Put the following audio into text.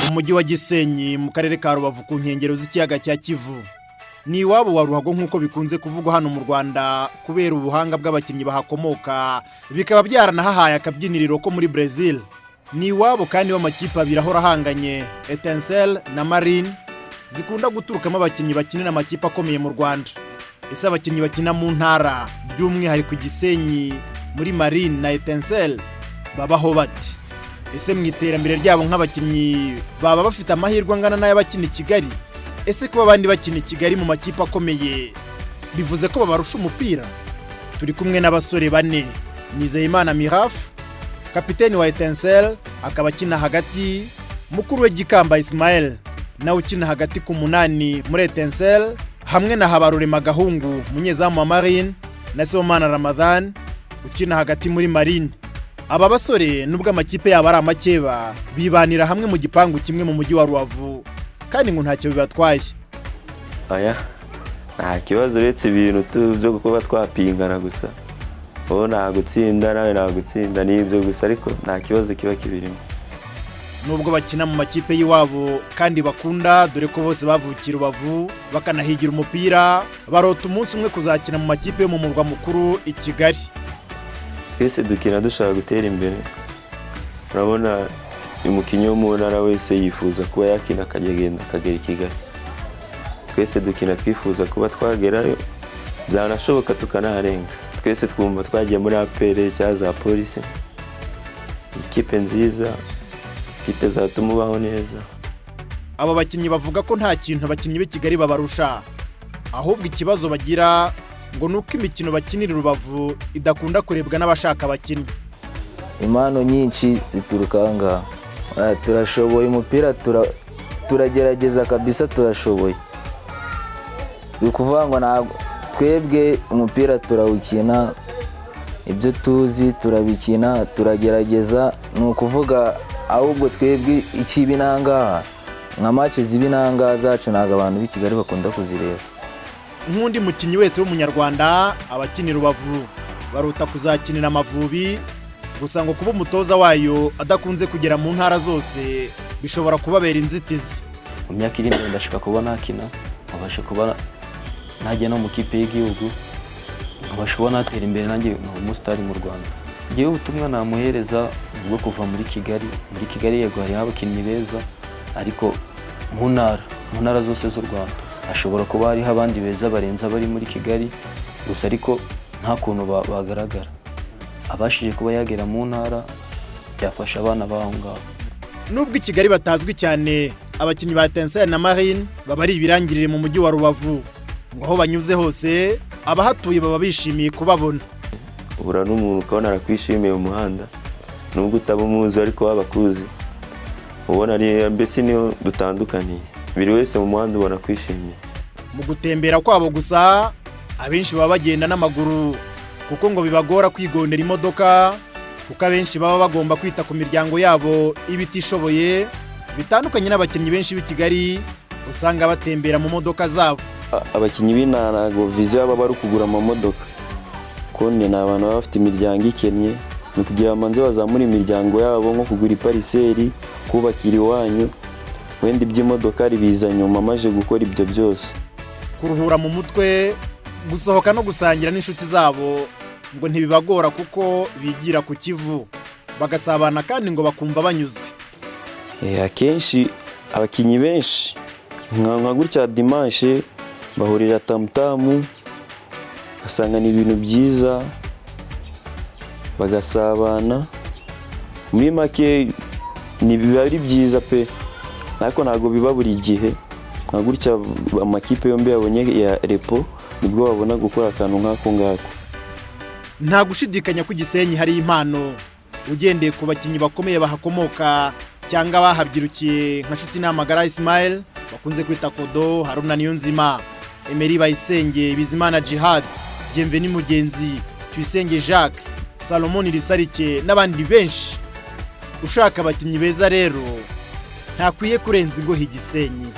Umujyi wa Gisenyi mu karere ka Rubavu ku nkengero z'ikiyaga cya Kivu. Ni iwabo wa ruhago nk'uko bikunze kuvugwa hano mu Rwanda kubera ubuhanga bw'abakinnyi bahakomoka bikaba byaranahahaye akabyiniriro ko muri Brazil. Ni iwabo kandi w'amakipe abiri ahora ahanganye, Etincelle na Marine, zikunda guturukamo abakinnyi bakinira amakipe akomeye mu Rwanda. Ese abakinnyi bakina mu Ntara by'umwihariko Gisenyi muri Marine na Etincelle babaho bati? Ese mu iterambere ryabo nk'abakinnyi baba bafite amahirwe angana n'ay'abakina i Kigali? Ese kuba abandi bakina i Kigali mu makipe akomeye bivuze ko babarusha umupira? Turi kumwe n'abasore bane, Nizeyimana Miraf, kapiteni wa Etincelle, akaba akina hagati, mukuru we Gikamba Ismael nawe ukina hagati ku munani muri Etincelle, hamwe na Habarurema Gahungu munyezamu wa Marine na Sibomana Ramadan ukina hagati muri Marine. Aba basore nubwo amakipe yabo ari amakeba bibanira hamwe mu gipangu kimwe mu mujyi wa Rubavu kandi ngo ntacyo bibatwaye. Aya nta kibazo uretse ibintu byo kuba twapingana gusa. Nta gutsinda nawe nta gutsinda n'ibyo gusa, ariko nta kibazo kiba kibirimo. Nubwo bakina mu makipe y'iwabo kandi bakunda, dore ko bose bavukira Rubavu bakanahigira umupira, barota umunsi umwe kuzakina mu makipe yo mu murwa mukuru i Kigali. Twese dukina dushaka gutera imbere. Urabona umukinnyi wo mu Ntara wese yifuza kuba yakina akagenda akagera i Kigali. Twese dukina twifuza kuba twagerayo, byanashoboka tukanaharenga. Twese twumva twagiye muri APR cyangwa za polisi, ikipe nziza, ikipe zatuma ubaho neza. Aba bakinnyi bavuga ko nta kintu abakinnyi b'i Kigali babarusha, ahubwo ikibazo bagira ngo nuko imikino bakinira Rubavu idakunda kurebwa n'abashaka abakinnyi. Impano nyinshi zituruka ngaha. Turashoboye umupira, turagerageza kabisa, turashoboye. Ukuvuga ngo ntabwo twebwe umupira turawukina, ibyo tuzi turabikina, turagerageza. Ni ukuvuga ahubwo twebwe ikibi nangaha nka match z'ibinanga zacu ntabwo abantu b'i Kigali bakunda kuzireba. Nk'undi mukinnyi wese w'umunyarwanda abakinira Rubavu baruta kuzakinira Amavubi, gusa ngo kuba umutoza wayo adakunze kugera mu ntara zose bishobora kubabera inzitizi. Mu myaka iri imbere ndashaka kuba nakina, nkabasha kuba najya no mu kipe y'igihugu, nkabasha kuba natera imbere nanjye umusitari mu Rwanda. Ngewe ubutumwa namuhereza bwo kuva muri Kigali yego hari abakinnyi beza, ariko mu ntara zose z'u Rwanda ashobora kuba hariho abandi beza barenza bari muri Kigali, gusa ariko nta kuntu bagaragara. Abashije kuba yagera mu ntara byafasha abana baho ngaho. Nubwo i Kigali batazwi cyane, abakinnyi ba Etincelle na Marine baba ari ibirangirire mu mujyi wa Rubavu, ngo aho banyuze hose abahatuye baba bishimiye kubabona. Ubura n'umuntu ukabona arakwishimiye mu muhanda, nubwo utaba umuzi ariko wabakuzi, ubona ari mbese niyo dutandukaniye. Buri wese mu muhanda ubona kwishimiye. Mu gutembera kwabo gusa abenshi baba bagenda n'amaguru, kuko ngo bibagora kwigondera imodoka, kuko abenshi baba bagomba kwita ku miryango yabo ibitishoboye, bitandukanye n'abakinnyi benshi b'i Kigali usanga batembera mu modoka zabo. Abakinnyi b'Intara ngo viziyo baba bari kugura amamodoka, konne ni abantu baba bafite imiryango ikennye, ni kugira amanze bazamura imiryango yabo, nko kugura ipariseri, kubakira iwanyu, wenda iby'imodoka ribiza nyuma amaje gukora ibyo byose. Kuruhura mu mutwe, gusohoka no gusangira n'inshuti zabo ngo ntibibagora kuko bigira ku Kivu bagasabana kandi ngo bakumva banyuzwe. Akenshi abakinnyi benshi nka gutya dimanche bahurira tamutamu, basanga ni ibintu byiza, bagasabana. Muri make ni biba ari byiza pe, ariko ntabwo biba buri gihe. Nka gutya amakipe yombi yabonye ya repo nibwo babona gukora akantu nk'ako ngako. Nta gushidikanya ko Gisenyi hari impano, ugendeye ku bakinnyi bakomeye bahakomoka cyangwa bahabyirukiye nka Nshuti n'Amagara Ismael bakunze kwita Kodo, Haruna Niyonzima, Emery Bayisenge, Bizimana Jihad, Bienveni Mugenzi, Tuyisenge Jacques, Salomon Risarike n'abandi benshi. Ushaka abakinnyi beza rero ntakwiye kurenza ingohi Gisenyi.